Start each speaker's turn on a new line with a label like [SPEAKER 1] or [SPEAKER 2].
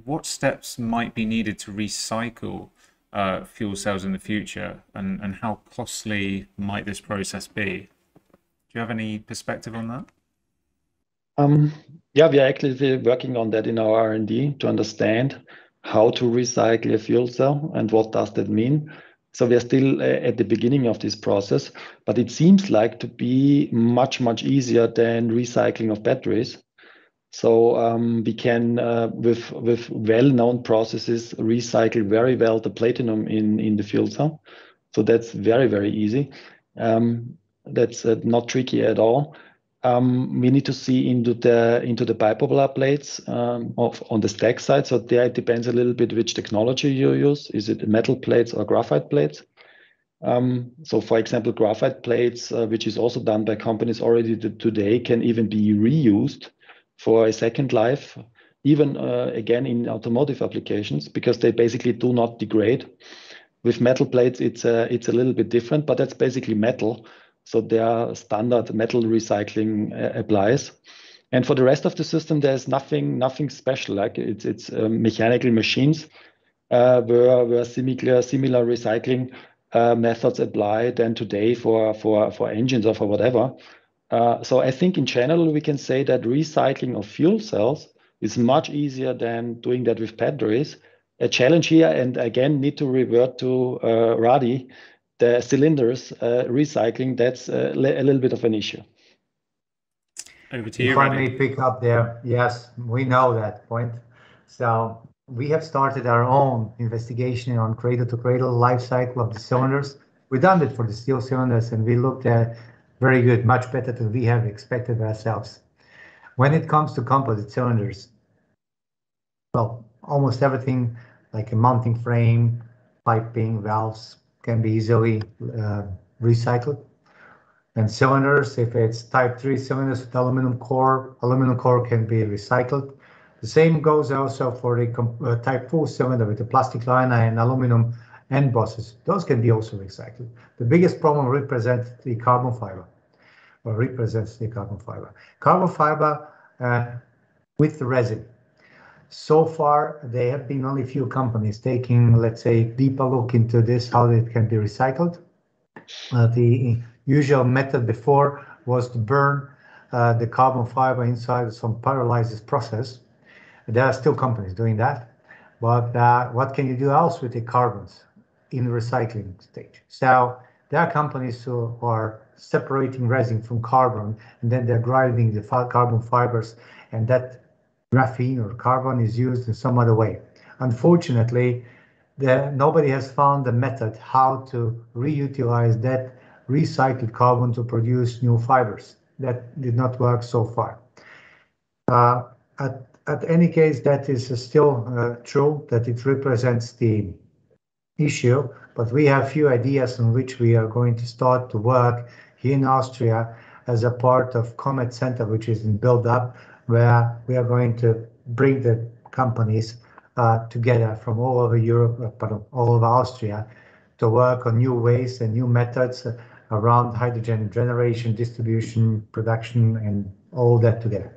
[SPEAKER 1] what steps might be needed to recycle fuel cells in the future, and how costly might this process be? Do you have any perspective on that?
[SPEAKER 2] Yeah, we are actively working on that in our R&D to understand how to recycle a fuel cell and what does that mean. So we are still at the beginning of this process, but it seems like to be much, much easier than recycling of batteries. So we can, with well-known processes, recycle very well the platinum in the fuel cell. So that's very, very easy. That's not tricky at all. We need to see into the bipolar plates on the stack side. So there it depends a little bit which technology you use. Is it metal plates or graphite plates? So for example, graphite plates, which is also done by companies already today, can even be reused for a second life, even again in automotive applications, because they basically do not degrade. With metal plates, it's a little bit different, but that's basically metal. So their standard metal recycling applies. And for the rest of the system, there's nothing special. Like it's mechanical machines where similar recycling methods apply than today for engines or for whatever. So I think in general, we can say that recycling of fuel cells is much easier than doing that with batteries. A challenge here, and again, need to revert to Radi, the cylinders recycling, that's a little bit of an issue.
[SPEAKER 1] Over to you,
[SPEAKER 3] If I
[SPEAKER 1] Radi.
[SPEAKER 3] may pick up there, yes, we know that point. So we have started our own investigation on cradle-to-cradle life cycle of the cylinders. We've done it for the steel cylinders, and we looked at very good, much better than we have expected ourselves. When it comes to composite cylinders, well, almost everything like a mounting frame, piping, valves can be easily recycled. And cylinders, if it's type 3 cylinders with aluminum core can be recycled. The same goes also for the type 4 cylinder with the plastic liner and aluminum end bosses. Those can be also recycled. The biggest problem represents the carbon fiber. Carbon fiber with the resin. So far, there have been only few companies taking, let's say, deeper look into this, how it can be recycled. The usual method before was to burn the carbon fiber inside some pyrolysis process. There are still companies doing that, but what can you do else with the carbons in the recycling stage? So there are companies who are separating resin from carbon, and then they're grinding the carbon fibers, and that graphene or carbon is used in some other way. Unfortunately, nobody has found a method how to reutilize that recycled carbon to produce new fibers. That did not work so far. At any case, that is still true, that it represents the issue, but we have few ideas on which we are going to start to work here in Austria as a part of Comet Center, which is in build-up, where we are going to bring the companies together from all over Europe, but all over Austria, to work on new ways and new methods around hydrogen generation, distribution, production, and all that together.